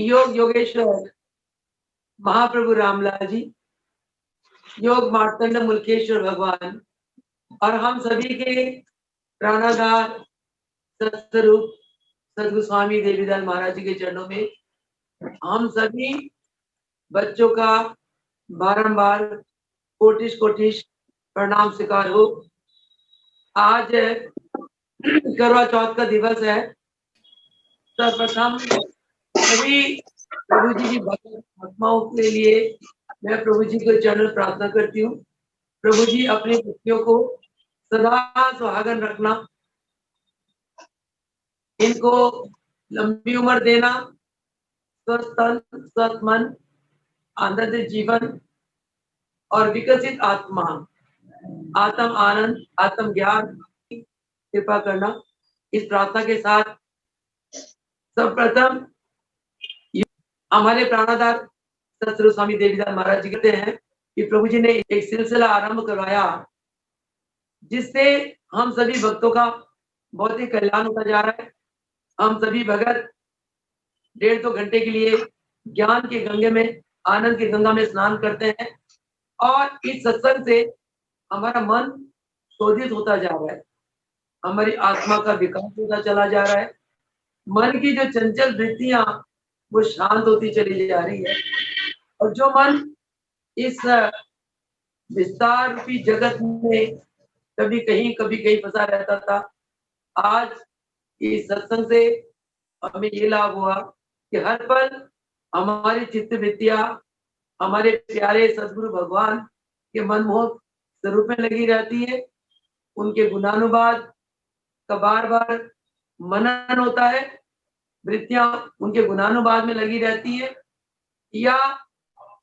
योग योगेश्वर महाप्रभु रामलाल जी, योग मार्तंड मुल्केश्वर भगवान और हम सभी के प्राणाधार सत्स्वरूप सद्गुरु स्वामी देवीदास महाराज जी के चरणों में हम सभी बच्चों का बारंबार कोटिश कोटिश प्रणाम स्वीकार हो। आज करवा चौथ का दिवस है। सर्वप्रथम सभी प्रभु जी की भक्त आत्माओं के लिए मैं प्रभु जी के चरण प्रार्थना करती हूँ। प्रभु जी अपने बच्चियों को सदा सुहागन रखना, इनको लंबी उम्र देना, स्वस्थ तन स्वस्थ मन, आनंद जीवन और विकसित आत्मा, आत्म आनंद आत्म ज्ञान की कृपा करना। इस प्रार्थना के साथ सर्वप्रथम हमारे प्राणाधार सतगुरु स्वामी देवीदास महाराज जी कहते हैं कि प्रभु जी ने एक सिलसिला आरंभ करवाया जिससे हम सभी भक्तों का बहुत ही कल्याण होता जा रहा है। हम सभी भगत 1.5-2 घंटे के लिए ज्ञान के गंगे में, आनंद की गंगा में स्नान करते हैं और इस सत्संग से हमारा मन शोधित होता जा रहा है, हमारी आत्मा का विकास होता चला जा रहा है, मन की जो चंचल वृत्तियां वो शांत होती चली जा रही है और जो मन इस विस्तार रूपी जगत में कभी कहीं फंसा रहता था, आज इस सत्संग से हमें ये लाभ हुआ कि हर पल हमारी चित्त वृत्तियां हमारे प्यारे सद्गुरु भगवान के मनमोहक स्वरूप में लगी रहती है। उनके गुणानुवाद का बार बार मनन होता है, वृत्तियां उनके गुणानुवाद में लगी रहती है, या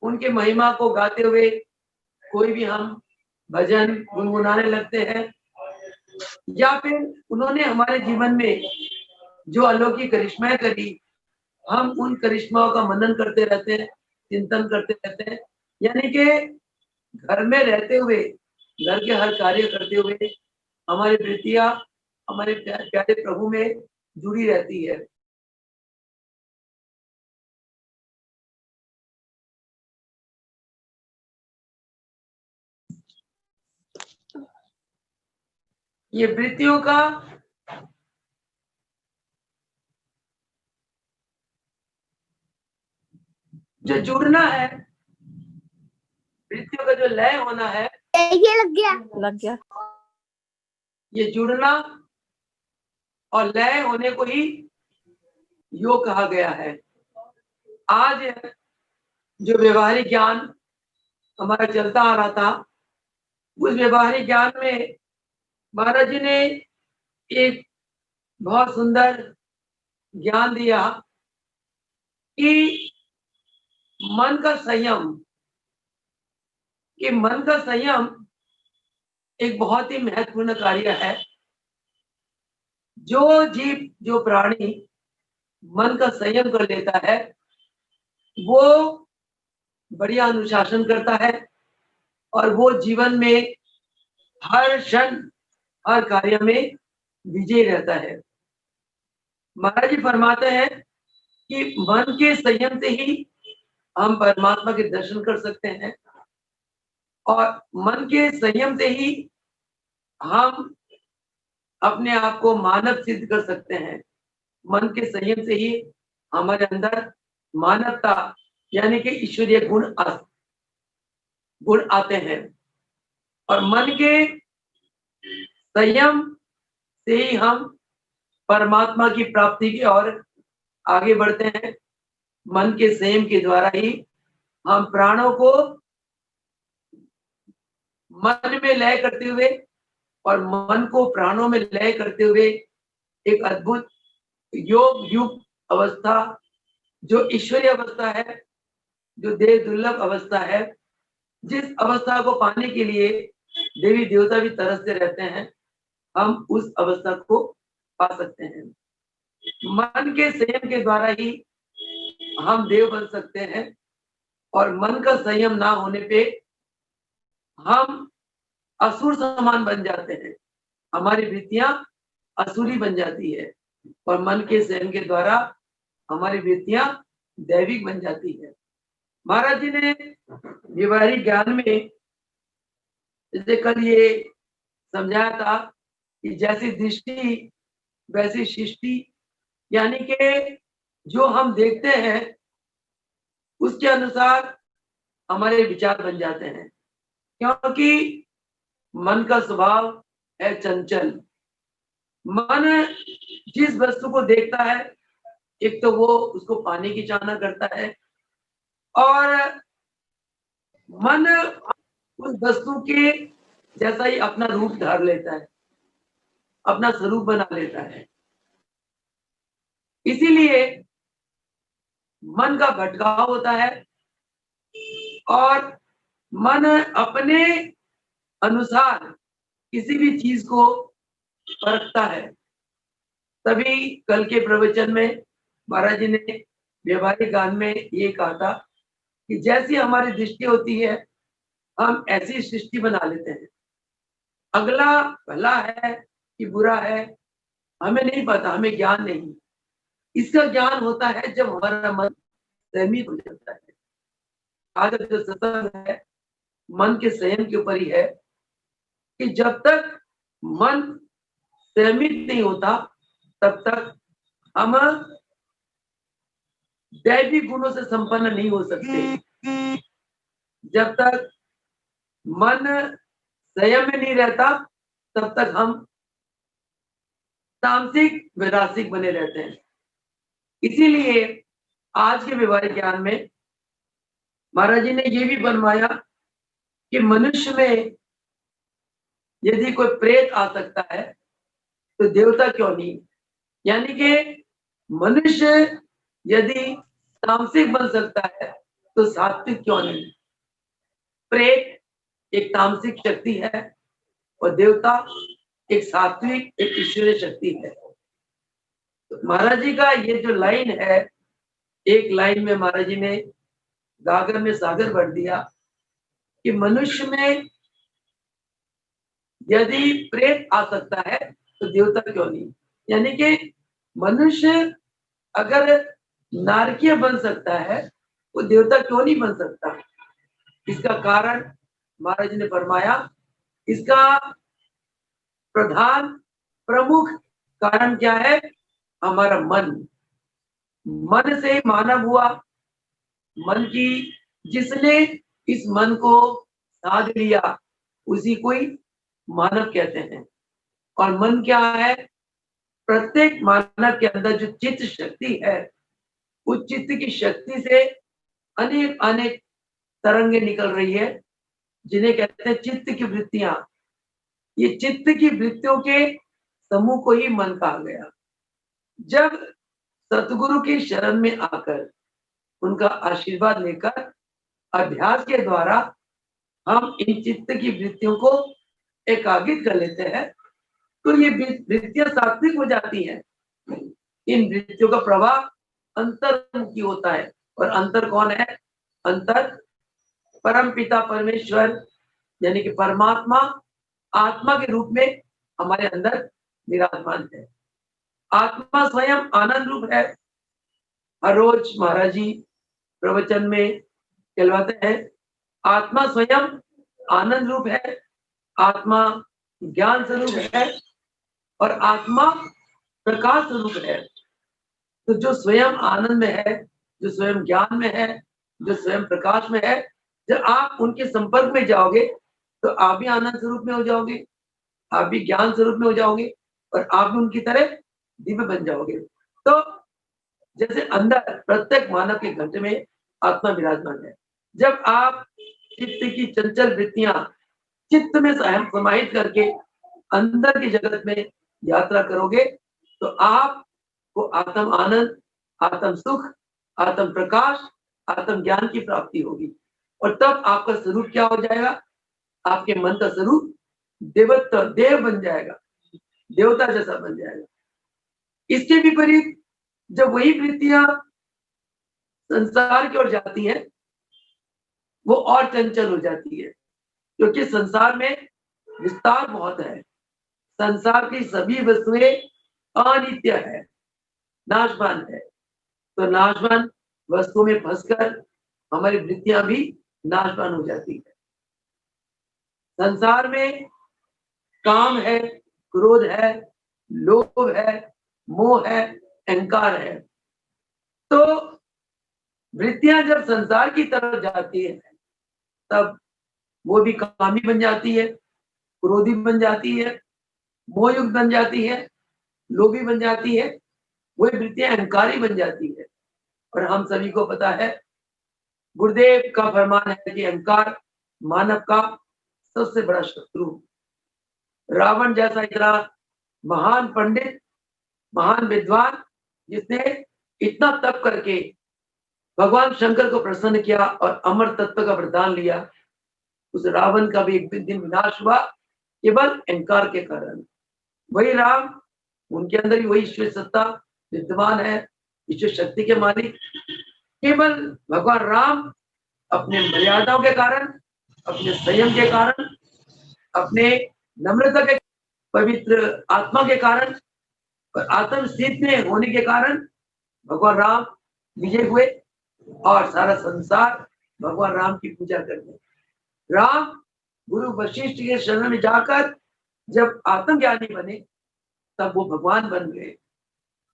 उनके महिमा को गाते हुए कोई भी हम भजन गुनगुनाने लगते हैं, या फिर उन्होंने हमारे जीवन में जो अलौकिक करिश्माएं करी, हम उन करिश्माओं का मनन करते रहते हैं, चिंतन करते रहते हैं। यानी कि घर में रहते हुए, घर के हर कार्य करते हुए हमारी वृत्तियां हमारे प्यारे प्रभु में जुड़ी रहती है। ये वृत्तियों का जो जुड़ना है, वृत्तियों का जो लय होना है, लग गया ये जुड़ना और लय होने को ही योग कहा गया है। आज जो व्यवहारिक ज्ञान हमारा चलता आ रहा था, उस व्यवहारिक ज्ञान में महाराज जी ने एक बहुत सुंदर ज्ञान दिया कि मन का संयम, कि मन का संयम एक बहुत ही महत्वपूर्ण कार्य है। जो जीव, जो प्राणी मन का संयम कर लेता है, वो बढ़िया अनुशासन करता है और वो जीवन में हर क्षण हर कार्य में विजयी रहता है। महाराज जी फरमाते हैं कि मन के संयम से ही हम परमात्मा के दर्शन कर सकते हैं और मन के संयम से ही हम अपने आप को मानव सिद्ध कर सकते हैं। मन के संयम से ही हमारे अंदर मानवता यानी कि ईश्वरीय गुण आते हैं और मन के संयम से ही हम परमात्मा की प्राप्ति की ओर आगे बढ़ते हैं। मन के संयम के द्वारा ही हम प्राणों को मन में लय करते हुए और मन को प्राणों में लय करते हुए एक अद्भुत योग युग अवस्था, जो ईश्वरीय अवस्था है, जो देव दुर्लभ अवस्था है, जिस अवस्था को पाने के लिए देवी देवता भी तरसते रहते हैं, हम उस अवस्था को पा सकते हैं। मन के संयम के द्वारा ही हम देव बन सकते हैं और मन का संयम ना होने पे हम असुर समान बन जाते हैं, हमारी वृत्तियां असुरी बन जाती है और मन के संयम के द्वारा हमारी वृत्तियां दैविक बन जाती है। महाराज जी ने व्यवहारिक ज्ञान में जैसे कल ये समझाया था कि जैसी दृष्टि वैसी सृष्टि, यानी कि जो हम देखते हैं उसके अनुसार हमारे विचार बन जाते हैं, क्योंकि मन का स्वभाव है चंचल। मन जिस वस्तु को देखता है, एक तो वो उसको पाने की चाहना करता है, और मन उस वस्तु के जैसा ही अपना रूप धार लेता है, अपना स्वरूप बना लेता है। इसीलिए मन का भटकाव होता है और मन अपने अनुसार किसी भी चीज को परखता है। तभी कल के प्रवचन में महाराज जी ने व्यवहारिक ज्ञान में ये कहा था कि जैसी हमारी दृष्टि होती है, हम ऐसी सृष्टि बना लेते हैं। अगला भला है कि बुरा है हमें नहीं पता, हमें ज्ञान नहीं। इसका ज्ञान होता है जब हमारा मन संयमित हो जाता है। आज जो सत्संग है मन के संयम के ऊपर ही है कि जब तक मन संयमित नहीं होता तब तक हम दैविक गुणों से संपन्न नहीं हो सकते। जब तक मन संयम में नहीं रहता तब तक हम तामसिक वैरासिक बने रहते हैं। इसीलिए आज के व्यवहारिक ज्ञान में महाराज जी ने ये भी बनवाया कि मनुष्य में यदि कोई प्रेत आ सकता है तो देवता क्यों नहीं, यानी कि मनुष्य यदि तामसिक बन सकता है तो सात्विक क्यों नहीं। प्रेत एक तामसिक शक्ति है और देवता एक सात्विक एक ईश्वरीय शक्ति है। तो महाराज जी का ये जो लाइन है, एक लाइन में महाराज जी ने गागर में सागर भर दिया कि मनुष्य में यदि प्रेत आ सकता है तो देवता क्यों नहीं, यानी कि मनुष्य अगर नारकीय बन सकता है वो देवता क्यों नहीं बन सकता। इसका कारण महाराज जी ने फरमाया, इसका प्रधान प्रमुख कारण क्या है, हमारा मन। मन से मानव हुआ, मन की जिसने इस मन को साध लिया उसी को ही मानव कहते हैं। और मन क्या है, प्रत्येक मानव के अंदर जो चित्त शक्ति है उस चित्त की शक्ति से अनेक अनेक तरंगे निकल रही है जिन्हें कहते हैं चित्त की वृत्तियां। ये चित्त की वृत्तियों के समूह को ही मन कहा गया। जब सतगुरु की शरण में आकर उनका आशीर्वाद लेकर अभ्यास के द्वारा हम इन चित्त की वृत्तियों को एकाग्रित कर लेते हैं तो ये वृत्तियां सात्विक हो जाती हैं। इन वृत्तियों का प्रवाह अंतर्मुखी होता है, और अंतर कौन है, अंतर परम पिता परमेश्वर यानी कि परमात्मा आत्मा के रूप में हमारे अंदर विराजमान है। आत्मा स्वयं आनंद रूप है। हर रोज महाराज जी प्रवचन में कहलवाते हैं, आत्मा स्वयं आनंद रूप है, आत्मा ज्ञान स्वरूप है और आत्मा प्रकाश स्वरूप है। तो जो स्वयं आनंद में है, जो स्वयं ज्ञान में है, जो स्वयं प्रकाश में है, जब आप उनके संपर्क में जाओगे तो आप भी आनंद स्वरूप में हो जाओगे, आप भी ज्ञान स्वरूप में हो जाओगे और आप भी उनकी तरह दिव्य बन जाओगे। तो जैसे अंदर प्रत्येक मानव के घट में आत्मा विराजमान है। जब आप चित्त की चंचल वृत्तियां चित्त में समाहित करके अंदर की जगत में यात्रा करोगे तो आपको आत्म आनंद, आत्म सुख, आत्म प्रकाश, आत्म ज्ञान की प्राप्ति होगी। और तब आपका स्वरूप क्या हो जाएगा, आपके मन का स्वरूप देवत्व देव बन जाएगा, देवता जैसा बन जाएगा। इसके विपरीत जब वही वृत्तियां संसार की ओर जाती हैं वो और चंचल हो जाती है, क्योंकि संसार में विस्तार बहुत है। संसार की सभी वस्तुएं अनित्य है, नाशवान है। तो नाशवान वस्तुओं में फंसकर हमारी वृत्तियां भी नाशवान हो जाती है। संसार में काम है, क्रोध है, लोभ है, मोह है, अहंकार है। तो वृत्तियां जब संसार की तरफ जाती है तब वो भी कामी बन जाती है, क्रोधी बन जाती है, मोहयुक्त बन जाती है, लोभी बन जाती है, वही वृत्तियां अहंकारी बन जाती है। और हम सभी को पता है, गुरुदेव का फरमान है कि अहंकार मानव का सबसे बड़ा शत्रु। रावण जैसा इतना महान पंडित, महान विद्वान, जिसने इतना तप करके भगवान शंकर को प्रसन्न किया और अमर तत्व का वरदान लिया, उस रावण का भी एक दिन विनाश हुआ केवल अहंकार के कारण। वही राम, उनके अंदर भी वही ईश्वर सत्ता विद्यमान है, ईश्वर शक्ति के मालिक। केवल भगवान राम अपने मर्यादाओं के कारण, अपने संयम के कारण, अपने नम्रता के, पवित्र आत्मा के कारण और आत्म स्थित में होने के कारण भगवान राम विजय हुए और सारा संसार भगवान राम की पूजा करते। राम गुरु वशिष्ठ के शरण में जाकर जब आत्मज्ञानी बने तब वो भगवान बन गए।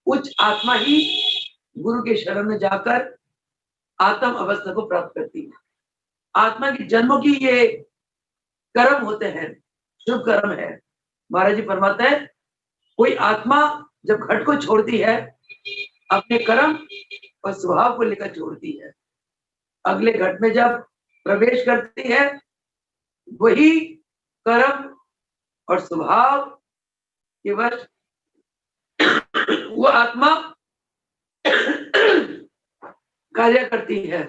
उच्च आत्मा ही गुरु के शरण में जाकर आत्म अवस्था को प्राप्त करती है। आत्मा के जन्मों की ये कर्म होते हैं, शुभ कर्म है। महाराज जी फरमाते हैं, कोई आत्मा जब घट को छोड़ती है, अपने कर्म और स्वभाव को लेकर छोड़ती है, अगले घट में जब प्रवेश करती है, वही कर्म और स्वभाव के वश वो आत्मा कार्य करती है।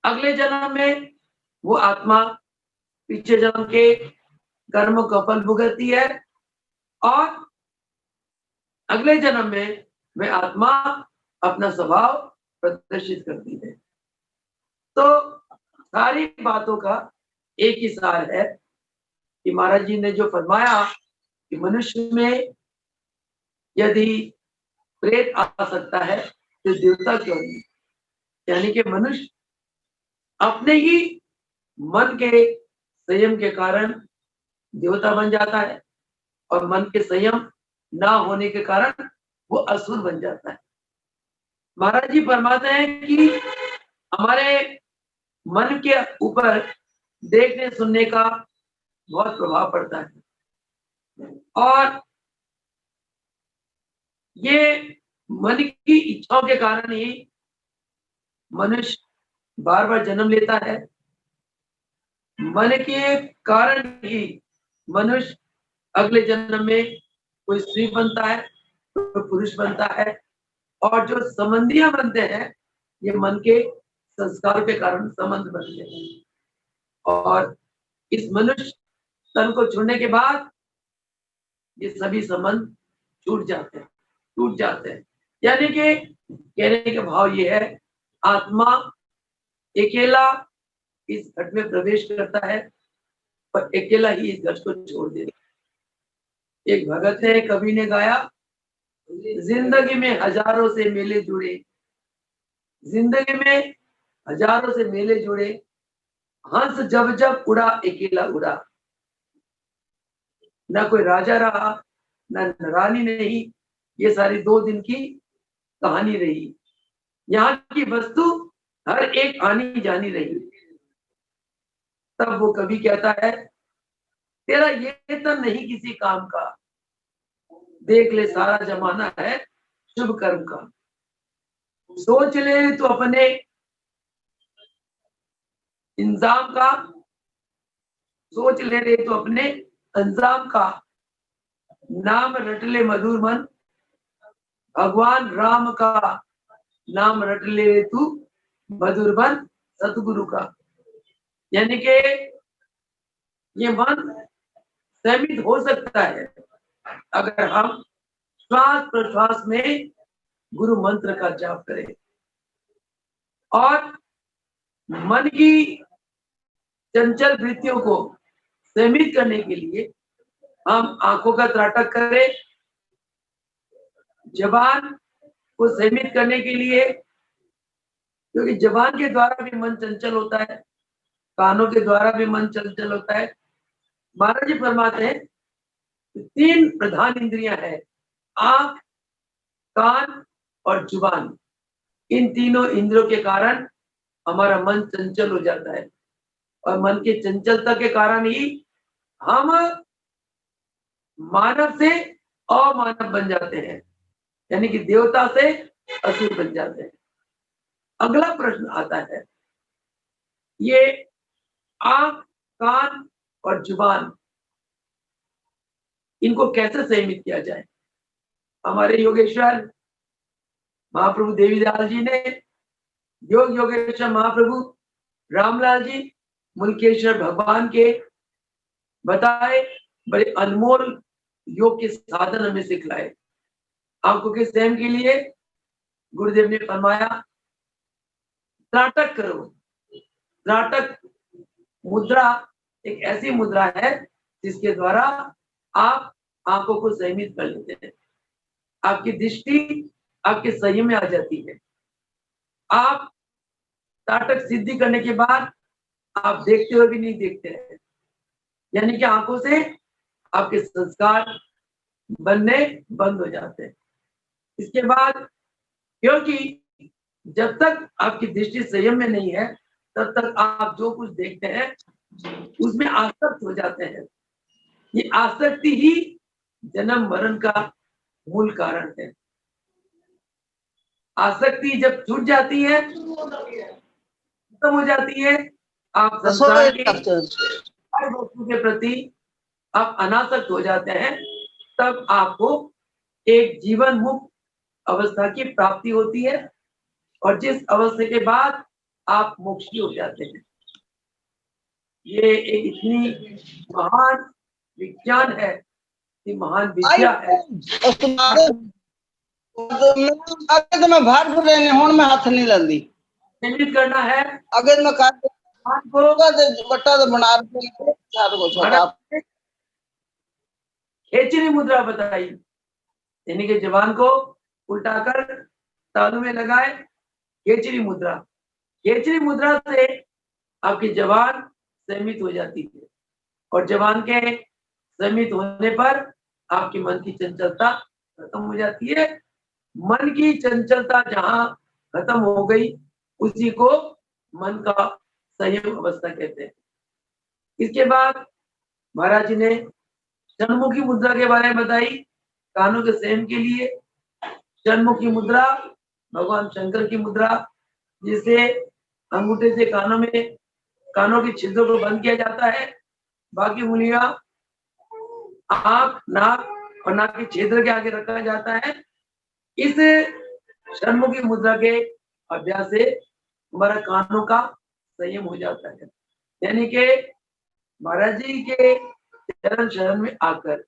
अगले जन्म में वो आत्मा पिछले जन्म के कर्मों का फल भुगतती है और अगले जन्म में वह आत्मा अपना स्वभाव प्रदर्शित करती है। तो सारी बातों का एक ही सार है कि महाराज जी ने जो फरमाया कि मनुष्य में यदि प्रेत आ सकता है तो देवता क्यों नहीं। यानी कि मनुष्य अपने ही मन के संयम के कारण देवता बन जाता है और मन के संयम ना होने के कारण वो असुर बन जाता है। महाराज जी फरमाते हैं कि हमारे मन के ऊपर देखने सुनने का बहुत प्रभाव पड़ता है और ये मन की इच्छाओं के कारण ही मनुष्य बार बार जन्म लेता है। मन के कारण ही मनुष्य अगले जन्म में कोई स्त्री बनता है, कोई पुरुष बनता है और जो संबंधियां बनते हैं ये मन के संस्कार के कारण संबंध बनते हैं और इस मनुष्य तन को छोड़ने के बाद ये सभी संबंध छूट जाते हैं, टूट जाते हैं। यानी कि कहने का भाव ये है, आत्मा अकेला इस घट में प्रवेश करता है और अकेला ही इस घट को छोड़ देता है। एक भगत ने, कवि ने गाया, जिंदगी में हजारों से मेले जुड़े, जिंदगी में हजारों से मेले जुड़े, हंस जब जब उड़ा अकेला उड़ा। ना कोई राजा रहा, ना रानी नहीं, ये सारी 2 दिन की कहानी रही। यहाँ की वस्तु हर एक आनी जानी रही। तब वो कवि कहता है, तेरा ये तो नहीं किसी काम का, देख ले सारा जमाना है शुभ कर्म का। सोच ले तो अपने इंजाम का, सोच ले रे तो अपने अंजाम का, नाम रट ले मधुर मन, भगवान राम का नाम रट ले तू मधुर मन सतगुरु का। यानी कि ये मन संयमित हो सकता है अगर हम श्वास प्रश्वास में गुरु मंत्र का जाप करें और मन की चंचल वृत्तियों को संयमित करने के लिए हम आंखों का त्राटक करें, जबान को संयमित करने के लिए क्योंकि जबान के द्वारा भी मन चंचल होता है, कानों के द्वारा भी मन चंचल होता है। महाराज जी फरमाते हैं 3 प्रधान इंद्रियां हैं, आंख, कान और जुबान। इन तीनों इंद्रियों के कारण हमारा मन चंचल हो जाता है और मन की चंचलता के कारण ही हम मानव से अमानव बन जाते हैं, यानी कि देवता से असुर बन जाते हैं। अगला प्रश्न आता है, ये आंख, कान और जुबान, इनको कैसे संयमित किया जाए? हमारे योगेश्वर महाप्रभु देवीदास जी ने, योग योगेश्वर महाप्रभु रामलाल जी मुल्केश्वर भगवान के बताए बड़े अनमोल योग के साधन हमें सिखलाए। आंखों के संयम के लिए गुरुदेव ने फरमाया त्राटक करो। त्राटक मुद्रा एक ऐसी मुद्रा है जिसके द्वारा आप आंखों को संयमित कर लेते हैं, आपकी दृष्टि आपके संयम में आ जाती है। आप त्राटक सिद्धि करने के बाद आप देखते हुए भी नहीं देखते हैं, यानी कि आंखों से आपके संस्कार बनने बंद हो जाते हैं। इसके बाद क्योंकि जब तक आपकी दृष्टि संयम में नहीं है तब तक आप जो कुछ देखते हैं उसमें आसक्त हो जाते हैं। ये आसक्ति ही जन्म मरण का मूल कारण है। आसक्ति जब छूट जाती है, खत्म हो जाती है, आप संसार के हर वस्तु के प्रति आप अनासक्त हो जाते हैं, तब आपको एक जीवन मुक्त अवस्था की प्राप्ति होती है और जिस अवस्था के बाद आप मोक्षी हो जाते हैं। ये एक इतनी महान विज्ञान है, इतनी महान विद्या है। तो मैं भार फुट रहे हुण में हाथ नहीं लांदी संयमित करना है। अगर मैं कर को बट्टा तो बना रहे साथ को छोटा खेचरी मुद्रा बताई, यानी कि जबान को उल्टाकर तालू में लगाए, खेचरी मुद्रा। खेचरी मुद्रा से आपकी जबान संयमित हो जाती है और जबान के संयमित होने पर आपके मन की चंचलता खत्म हो जाती है। मन की चंचलता जहां खत्म हो गई उसी को मन का संयम अवस्था कहते हैं। इसके बाद महाराज जी ने षण्मुखी मुद्रा के बारे में बताई, कानों के संयम के लिए। षण्मुखी मुद्रा भगवान शंकर की मुद्रा, जिसे अंगूठे से कानों के छिद्रों को बंद किया जाता है, बाकी उंगलियां आंख, नाक और नाक के छिद्र के आगे रखा जाता है। इस षण्मुखी मुद्रा के अभ्यास से हमारा कानों का संयम हो जाता है, यानी कि महाराज जी के चरण शरण में आकर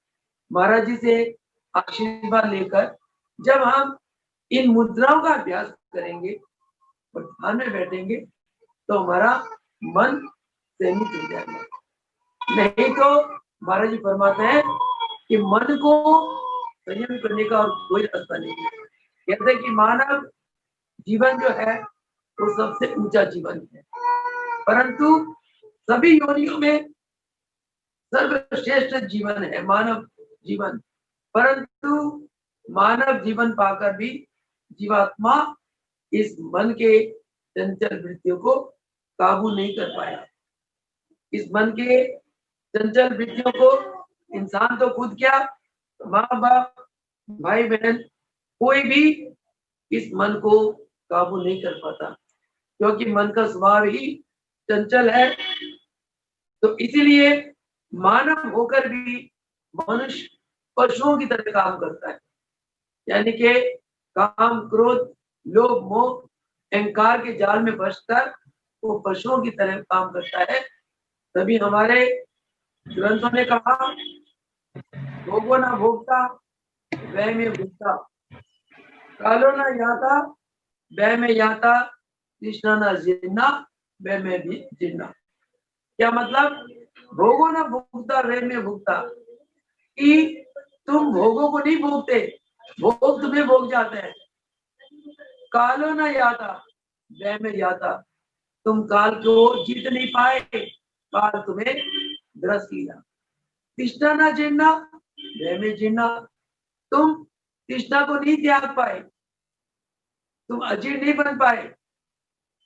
महाराज जी से आशीर्वाद लेकर जब हम इन मुद्राओं का अभ्यास करेंगे और ध्यान में बैठेंगे तो हमारा मन संयमित हो जाएगा। नहीं तो महाराज जी फरमाते हैं कि मन को संयम करने का और कोई रास्ता नहीं है। कहते हैं कि मानव जीवन जो है वो सबसे ऊंचा जीवन है, परंतु सभी योनियों में सर्वश्रेष्ठ जीवन है मानव जीवन। परंतु मानव जीवन पाकर भी जीवात्मा इस मन के चंचल वृत्तियों को काबू नहीं कर पाया। इस मन के चंचल वृत्तियों को इंसान तो खुद क्या, माँ बाप, भाई बहन, कोई भी इस मन को काबू नहीं कर पाता, क्योंकि मन का स्वभाव ही चंचल है। तो इसीलिए मानव होकर भी मनुष्य पशुओं की तरह काम करता है, यानी कि काम, क्रोध, लोभ, मोह, अहंकार के जाल में फंसकर वो पशुओं की तरह काम करता है। तभी हमारे ग्रंथों ने कहा, भोगो ना भोगता वह में भोगता, कालो ना याता वह में याता, कृष्णा ना जिन्ना वह में भी जिन्ना। क्या मतलब? भोगो ना भोगता वह में भोगता, कि तुम भोगों को नहीं भोगते, भोग तुम्हें भोग जाते हैं। कालो ना याता, वह में जाता, तुम काल को जीत नहीं पाए, काल तुम्हें ग्रस लिया। तृष्णा ना जीना, वह में जीना, तुम तृष्णा को नहीं त्याग पाए, तुम अजीर नहीं बन पाए,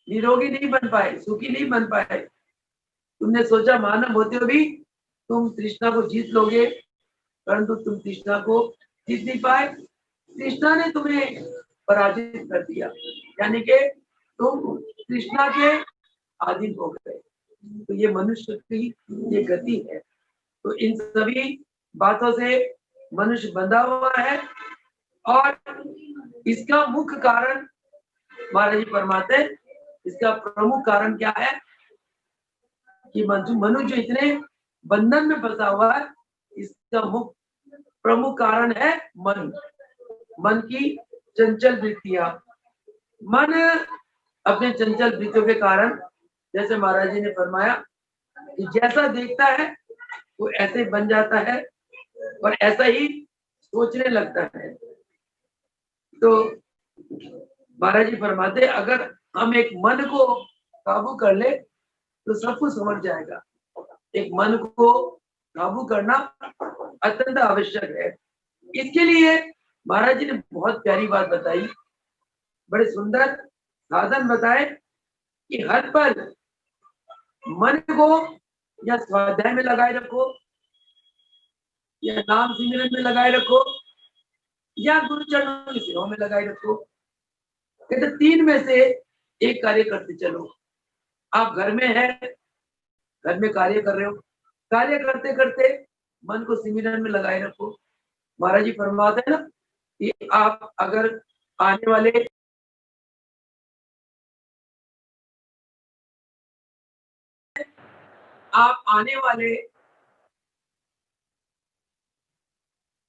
निरोगी नहीं बन पाए, सुखी नहीं बन पाए। तुमने सोचा मानव होते हुए भी तुम तृष्णा को जीत लोगे, परंतु तुम तृष्णा को जीत नहीं पाए। तृष्णा ने तुम्हें पराजित कर दिया, यानी कि तुम तृष्णा के अधीन हो गए। तो ये मनुष्य की ये गति है। तो इन सभी बातों से मनुष्य बंधा हुआ है, और इसका मुख्य कारण महाराज जी फरमाते, इसका प्रमुख कारण क्या है कि मनुष्य इतने बंधन में फंसा हुआ है, इसका मुख्य प्रमुख कारण है मन की चंचल वृत्तियां। मन अपने चंचल वृत्तियों के कारण, जैसे महाराज जी ने फरमाया कि जैसा देखता है वो ऐसे बन जाता है और ऐसा ही सोचने लगता है। तो महाराज जी फरमाते अगर हम एक मन को काबू कर ले तो सब कुछ समझ जाएगा। एक मन को काबू करना अत्यंत आवश्यक है। इसके लिए महाराज जी ने बहुत प्यारी बात बताई, बड़े सुंदर साधन बताए कि हर पल मन को या स्वाध्याय में लगाए रखो, या नाम सिमरन में लगाए रखो, या गुरु चरणों की सेवा में लगाए रखो। कहते तीन में से एक कार्य करते चलो। आप घर में हैं, घर में कार्य कर रहे हो, कार्य करते करते मन को सिमरन में लगाए रखो। महाराज जी फरमाते हैं ना कि आप अगर आने वाले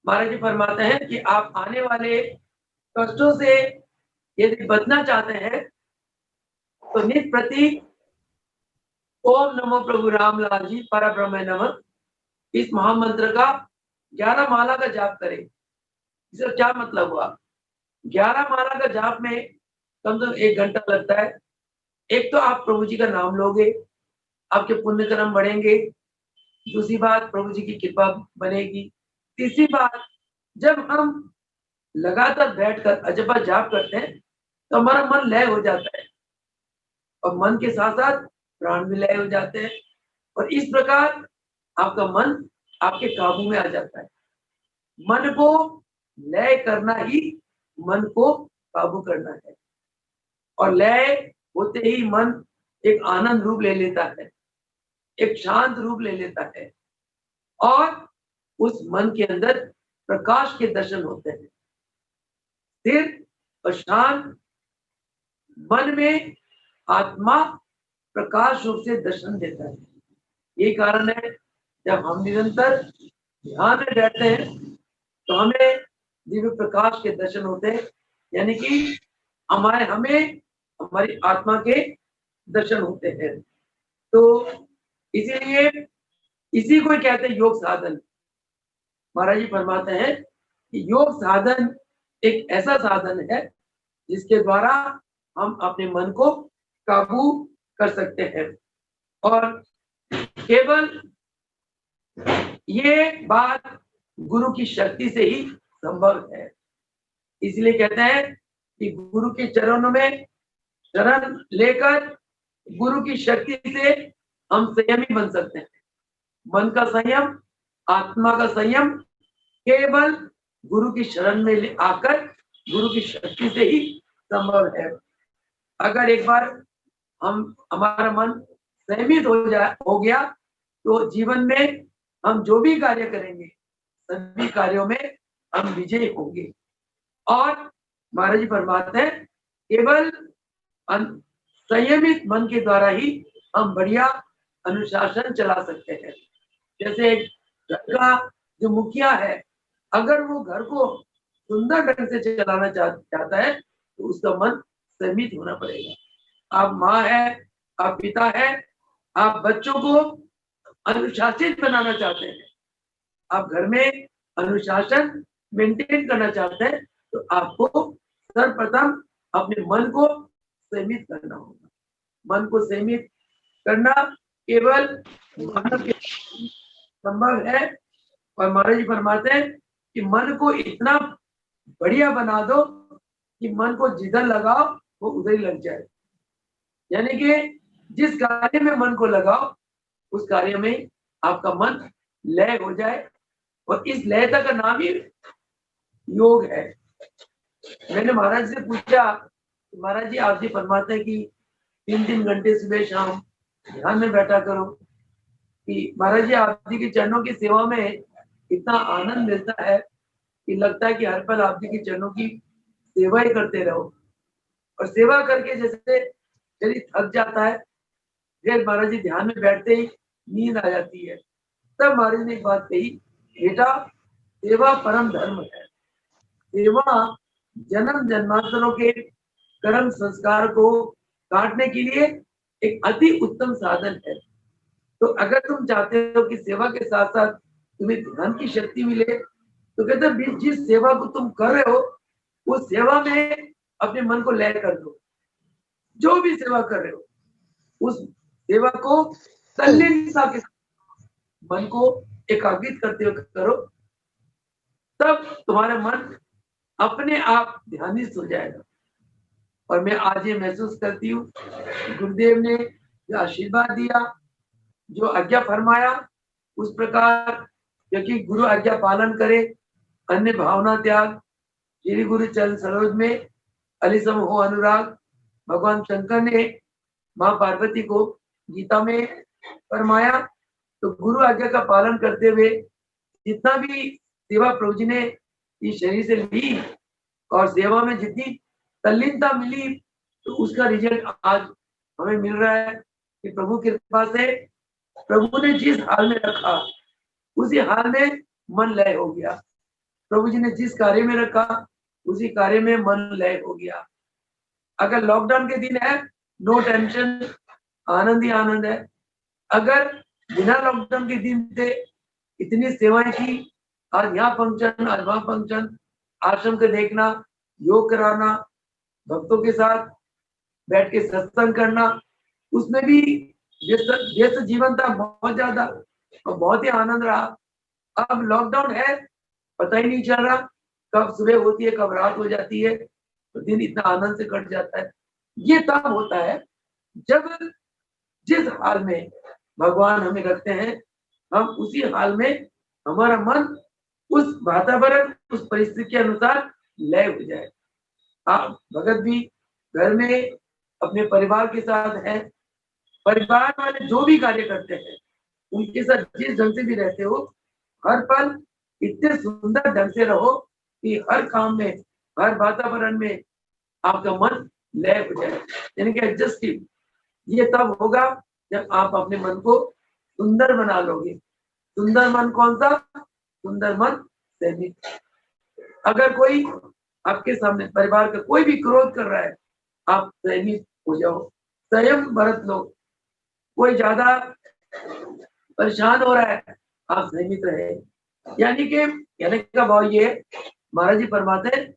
महाराज जी फरमाते हैं कि आप आने वाले कष्टों से यदि बचना चाहते हैं तो नित प्रति ओम नमो प्रभु रामलाल जी परब्रह्म नमः इस महामंत्र का 11 माला का जाप करें। इसका क्या मतलब हुआ? 11 माला का जाप में कम से कम 1 घंटा लगता है। एक तो आप प्रभु जी का नाम लोगे, आपके पुण्य कर्म बढ़ेंगे। दूसरी बात, प्रभु जी की कृपा बनेगी। तीसरी बात, जब हम लगातार बैठकर अजपा जाप करते हैं तो हमारा मन लय हो जाता है, और मन के साथ साथ प्राण भी लय हो जाते हैं, और इस प्रकार आपका मन आपके काबू में आ जाता है। मन को लय करना ही मन को काबू करना है, और लय होते ही मन एक आनंद रूप ले लेता है, एक शांत रूप ले लेता है, और उस मन के अंदर प्रकाश के दर्शन होते हैं। स्थिर और शांत मन में आत्मा प्रकाश रूप से दर्शन देता है। यही कारण है जब हम निरंतर ध्यान में बैठते हैं तो हमें दिव्य प्रकाश के दर्शन होते हैं, यानी कि हमें हमारी आत्मा के दर्शन होते हैं। तो इसीलिए इसी को कहते हैं योग साधन। महाराज जी फरमाते हैं कि योग साधन एक ऐसा साधन है जिसके द्वारा हम अपने मन को काबू कर सकते हैं, और केवल ये बात गुरु की शक्ति से ही संभव है। इसलिए कहते हैं कि गुरु के चरणों में शरण लेकर गुरु की शक्ति से हम संयमी बन सकते हैं। मन का संयम, आत्मा का संयम केवल गुरु की शरण में आकर गुरु की शक्ति से ही संभव है। अगर एक बार हमारा मन संयमित हो गया तो जीवन में हम जो भी कार्य करेंगे सभी कार्यों में हम विजयी होंगे। और महाराज जी फरमाते हैं केवल संयमित मन के द्वारा ही हम बढ़िया अनुशासन चला सकते हैं। जैसे घर का जो मुखिया है, अगर वो घर को सुंदर ढंग से चलाना चाहता है तो उसका मन संयमित होना पड़ेगा। आप माँ है, आप पिता है, आप बच्चों को अनुशासित बनाना चाहते हैं, आप घर में अनुशासन मेंटेन करना चाहते हैं, तो आपको सर्वप्रथम अपने मन को संयमित करना होगा। मन को संयमित करना केवल मानव के संभव है। और महाराज जी फरमाते हैं कि मन को इतना बढ़िया बना दो कि मन को जिधर लगाओ वो उधर ही लग जाए। यानी कि जिस कार्य में मन को लगाओ उस कार्य में आपका मन लय हो जाए। और इस लयता का नाम ही योग है। मैंने महाराज से पूछा, महाराज जी आप जी फरमाते हैं कि 3-3 घंटे सुबह शाम ध्यान में बैठा करो, कि महाराज जी आप जी के चरणों की सेवा में इतना आनंद मिलता है कि लगता है कि हर पल आप जी के चरणों की सेवा ही करते रहो। और सेवा करके जैसे शरीर थक जाता है, फिर महाराज जी ध्यान में बैठते ही नींद आ जाती है। तब महाराज ने एक बात कही, बेटा सेवा परम धर्म है। सेवा जन्म जन्मांतरों के कर्म संस्कार को काटने के लिए एक अति उत्तम साधन है। तो अगर तुम चाहते हो कि सेवा के साथ साथ तुम्हें ध्यान की शक्ति मिले, तो कहते हैं जिस सेवा को तुम कर रहे हो उस सेवा में अपने मन को लय कर दो। जो भी सेवा कर रहे हो उस सेवा को तल्लीनता के मन को एकाग्रित करते हुए करो, तब तुम्हारा मन अपने आप ध्यानित हो जाएगा। और मैं आज ये महसूस करती हूँ, गुरुदेव ने जो आशीर्वाद दिया, जो आज्ञा फरमाया, उस प्रकार क्योंकि गुरु आज्ञा पालन करे, अन्य भावना त्याग, श्री गुरु चरण सरोज में अलिसम हो अनुराग। भगवान शंकर ने माँ पार्वती को गीता में फरमाया। तो गुरु आज्ञा का पालन करते हुए जितना भी सेवा प्रभु जी ने इस शरीर से ली और सेवा में जितनी तल्लीनता मिली, तो उसका रिजल्ट आज हमें मिल रहा है कि प्रभु की कृपा से प्रभु ने जिस हाल में रखा उसी हाल में मन लय हो गया। प्रभु जी ने जिस कार्य में रखा उसी कार्य में मन लय हो गया। अगर लॉकडाउन के दिन है, नो टेंशन, आनंद ही आनंद है। अगर बिना लॉकडाउन के दिन थे, इतनी सेवाएं की, आज यहाँ फंक्शन, आज वहां फंक्शन, आश्रम के देखना, योग कराना, भक्तों के साथ बैठ के सत्संग करना, उसमें भी व्यस्त जीवन था बहुत ज्यादा और बहुत ही आनंद रहा। अब लॉकडाउन है, पता ही नहीं चल रहा कब सुबह होती है कब रात हो जाती है, तो दिन इतना आनंद से कट जाता है। ये तब होता है जब जिस हाल में भगवान हमें रखते हैं, हम उसी हाल में हमारा मन उस वातावरण, उस परिस्थिति के अनुसार लय हो जाए। आप भगत भी घर में अपने परिवार के साथ हैं, परिवार वाले जो भी कार्य करते हैं उनके साथ जिस ढंग से भी रहते हो, हर पल इतने सुंदर ढंग से रहो कि हर काम में, हर वातावरण में आपका मन लय हो जाए, यानी कि एडजस्टिव। ये तब होगा जब आप अपने मन को सुंदर बना लोगे। सुंदर मन कौन सा? सुंदर मन संयमित। अगर कोई आपके सामने परिवार का कोई भी क्रोध कर रहा है, आप संयमित हो जाओ, संयम बरत लो। कोई ज्यादा परेशान हो रहा है, आप संयमित रहे। यानी कि कहने का भाव ये है, महाराज जी फरमाते हैं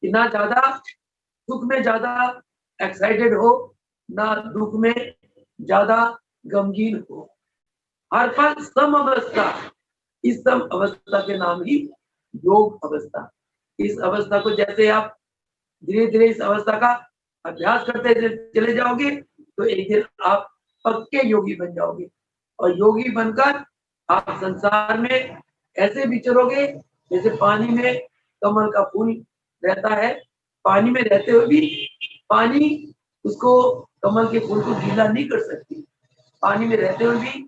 कि ना ज्यादा सुख में ज्यादा एक्साइटेड हो, ना दुख में ज्यादा गमगीन हो, हर पल सम अवस्था। इस सम अवस्था के नाम ही योग अवस्था। इस अवस्था को जैसे आप धीरे धीरे इस अवस्था का अभ्यास करते चले जाओगे, तो एक दिन आप पक्के योगी बन जाओगे। और योगी बनकर आप संसार में ऐसे विचरोगे जैसे पानी में कमल का फूल रहता है। पानी में रहते हुए भी पानी उसको, कमल के फूल को गीला नहीं कर सकती। पानी में रहते हुए भी,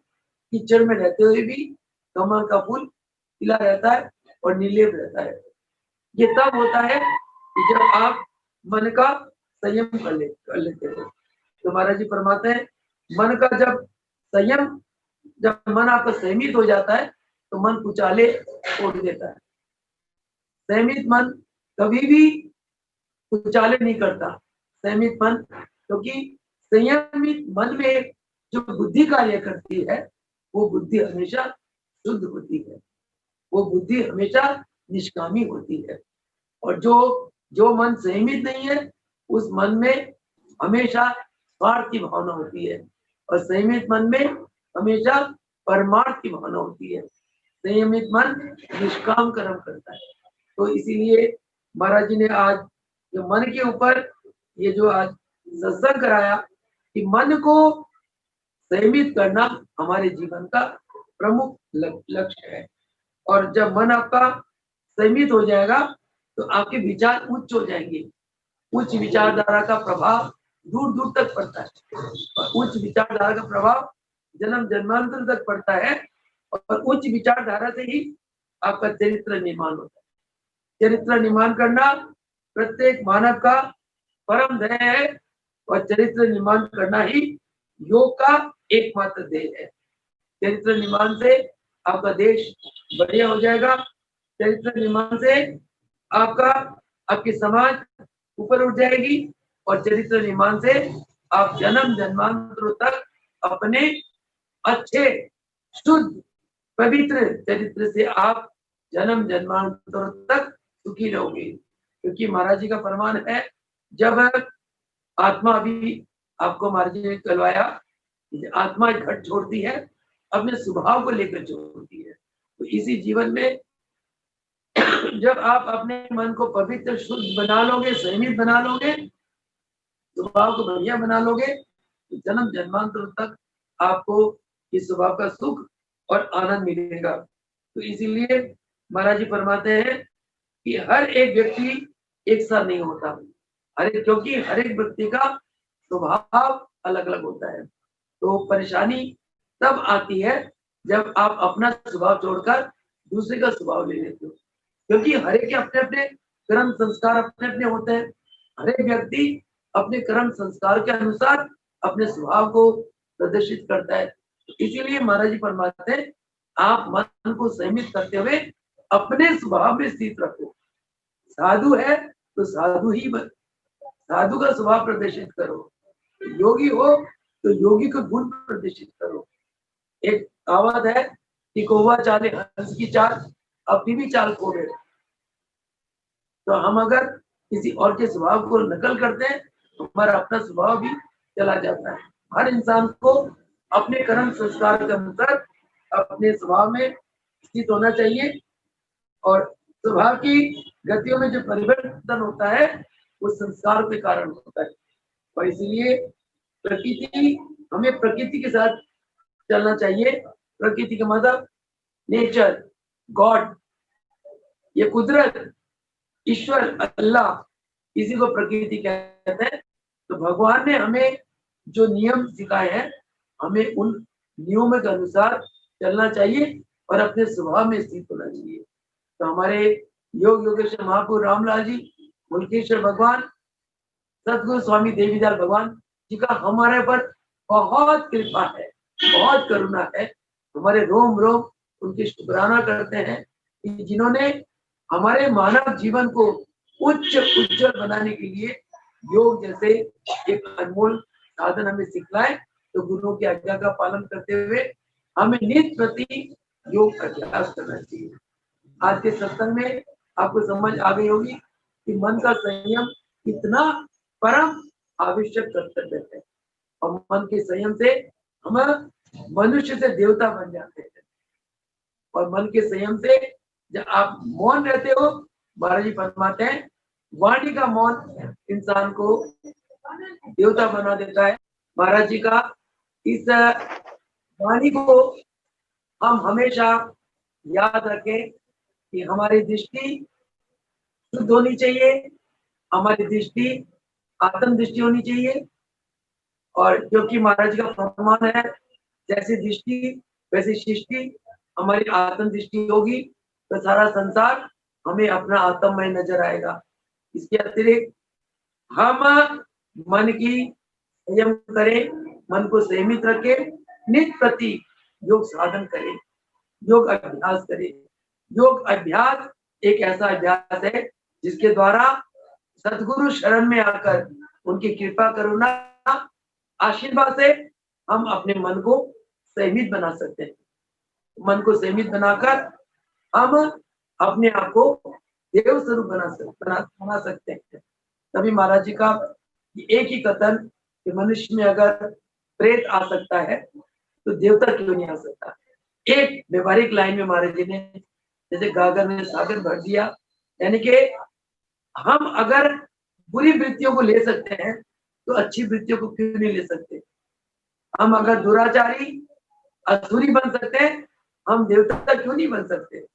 कीचड़ में रहते हुए भी कमल का फूल खिला रहता है और निर्लेप रहता है। ये तब होता है कि जब आप मन का संयम कर लेते हो। तो महाराज जी फरमाते हैं, मन का जब संयम, जब मन आपका संयमित हो जाता है तो मन कुचाले छोड़ देता है। संयमित मन कभी भी कुचाले नहीं करता। संयमित मन, क्योंकि संयमित मन में जो बुद्धि कार्य करती है, वो बुद्धि हमेशा शुद्ध होती है, वो बुद्धि हमेशा निष्कामी होती है। और जो मन संयमित नहीं है, उस मन में हमेशा स्वार्थ की भावना होती है, और संयमित मन में हमेशा परमार्थ की भावना होती है। संयमित मन निष्काम कर्म करता है। तो इसीलिए महाराज जी ने आज जो मन के ऊपर ये जो आज सत्संग कराया कि मन को संयमित करना हमारे जीवन का प्रमुख लक्ष्य है। और जब मन आपका संयमित हो जाएगा तो आपके विचार उच्च हो जाएंगे। उच्च विचारधारा का प्रभाव दूर दूर तक पड़ता है, और उच्च विचारधारा का प्रभाव जन्म जन्मांतर तक पड़ता है, और उच्च विचारधारा से ही आपका चरित्र निर्माण होता है। चरित्र निर्माण करना प्रत्येक मानव का परम ध्येय है, और चरित्र निर्माण करना ही योग का एकमात्र ध्येय है। चरित्र निर्माण से आपका देश बढ़िया हो जाएगा। चरित्र निर्माण से आपकी समाज ऊपर उठ जाएगी, और चरित्र निर्माण से आप जन्म जन्मांतरों तक अपने अच्छे शुद्ध पवित्र चरित्र से आप जन्म जन्मांतरों तक सुखी रहोगे। क्योंकि महाराज जी का फरमान है, जब आत्मा अभी आपको महाराज जी ने कहलवाया, आत्मा घट छोड़ती है, अपने स्वभाव को लेकर छोड़ती है। तो इसी जीवन में जब आप अपने मन को पवित्र शुद्ध बना लोगे, संयमित बना लोगे, स्वभाव को बढ़िया बना लोगे, तो जन्म जन्मांतर तक आपको इस स्वभाव का सुख और आनंद मिलेगा। तो इसीलिए महाराज जी फरमाते हैं कि हर एक व्यक्ति एक सा नहीं होता, क्योंकि हर एक व्यक्ति का स्वभाव अलग अलग होता है। तो परेशानी तब आती है जब आप अपना स्वभाव छोड़कर दूसरे का स्वभाव ले लेते हो, क्योंकि हर एक के अपने अपने कर्म संस्कार अपने अपने होते हैं। हर एक व्यक्ति अपने कर्म संस्कार के अनुसार अपने स्वभाव को प्रदर्शित करता है। इसीलिए महाराज जी फरमाते हैं, आप मन को संयमित करते हुए अपने स्वभाव में स्थित रखो। साधु है तो साधु का स्वभाव प्रदर्शित करो, योगी हो तो योगी का गुण प्रदर्शित करो। एक कहावत है कि कौवा चाले हंस की चाल, अपनी भी चाल खो गए। तो हम अगर किसी और के स्वभाव को नकल करते हैं तो हमारा अपना स्वभाव भी चला जाता है। हर इंसान को अपने कर्म संस्कार के अनुसार अपने स्वभाव में स्थित होना चाहिए, और स्वभाव की गतियों में जो परिवर्तन होता है वो संस्कार के कारण होता है। और इसलिए हमें प्रकृति के साथ चलना चाहिए। प्रकृति का मतलब नेचर, गॉड, ये कुदरत, ईश्वर, अल्लाह, इसी को प्रकृति कहते हैं। तो भगवान ने हमें जो नियम सिखाए हैं, हमें उन नियमों के अनुसार चलना चाहिए और अपने स्वभाव में स्थित होना चाहिए। तो हमारे योग योगेश्वर महापुरुष रामलाल जी, मुल्केश्वर भगवान, सतगुरु स्वामी देवीदास भगवान जी का हमारे पर बहुत कृपा है, बहुत करुणा है। हमारे रोम रोम उनकी शुक्राना करते हैं कि जिन्होंने हमारे मानव जीवन को उच्च उज्जवल बनाने के लिए योग जैसे एक अनमोल साधन हमें सिखलाए। तो गुरुओं की आज्ञा का पालन करते हुए हमें नित्य प्रति योग अभ्यास करना चाहिए। आज के सत्संग में आपको समझ आ गई होगी कि मन का संयम कितना परम आवश्यक कर्तव्य है, और मन के संयम से हम मनुष्य से देवता बन जाते हैं। और मन के संयम से जब आप मौन रहते हो, महाराज जी फरमाते हैं, वाणी का मौन इंसान को देवता बना देता है। महाराज जी का इस वाणी को हम हमेशा याद रखें कि हमारी दृष्टि शुद्ध होनी चाहिए, हमारी दृष्टि आत्म दृष्टि होनी चाहिए। और क्योंकि महाराज जी का फरमान है, जैसी दृष्टि वैसी सृष्टि, हमारी आत्म दृष्टि होगी तो सारा संसार हमें अपना आत्ममय नजर आएगा। इसके अतिरिक्त हम मन की संयम करें, मन को संयमित रखें, नित्य प्रति योग साधन करें, योग अभ्यास करें। योग अभ्यास एक ऐसा अभ्यास है जिसके द्वारा सदगुरु शरण में आकर उनकी कृपा करुणा आशीर्वाद से हम अपने मन को संयमित बना सकते हैं। मन को संयमित बनाकर हम अपने आप को देव स्वरूप बना सकते हैं। तभी महाराज जी का कि एक ही कथन कि मनुष्य में अगर प्रेत आ सकता है तो देवता क्यों नहीं आ सकता। एक व्यवहारिक लाइन में महाराज जी ने जैसे गागर में सागर भर दिया, यानी कि हम अगर बुरी वृत्तियों को ले सकते हैं तो अच्छी वृत्तियों को क्यों नहीं ले सकते। हम अगर दुराचारी असुरी बन सकते हैं, हम देवता क्यों नहीं बन सकते।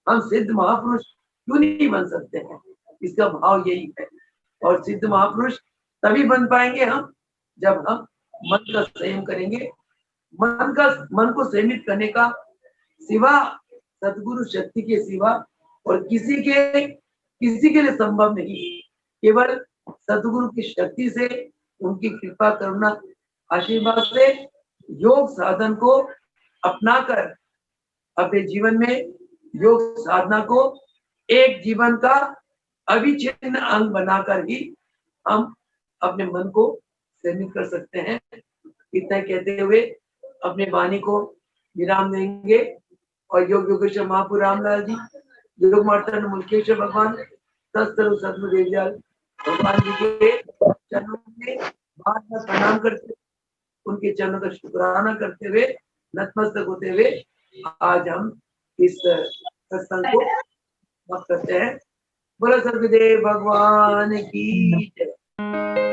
हम सिद्ध महापुरुष क्यों नहीं बन सकते हैं। इसका भाव यही है। और सिद्ध महापुरुष तभी बन पाएंगे हम जब हम मन का संयम करेंगे। मन को संयमित करने का सिवा सदगुरु शक्ति के सिवा और किसी के लिए संभव नहीं। केवल सदगुरु की शक्ति से, उनकी कृपा करुणा आशीर्वाद से योग साधन को अपनाकर अपने जीवन में योग साधना को एक जीवन का अविच्छिन्न अंग बनाकर ही हम अपने मन को संयमित कर सकते हैं। इतना कहते हुए अपने वाणी को विराम देंगे और योग योगेश्वर महापुर रामलाल जी, योग मार्तंड मुल्केश्वर भगवान, सत्सर्व सदगुरुदेव भगवान जी के चरणों में बार बार प्रणाम करते, उनके चरणों का शुक्राना करते हुए नतमस्तक होते हुए आज हम इस सत्संग को समाप्त करते हैं। बोलो सदगुरुदेव भगवान की जय।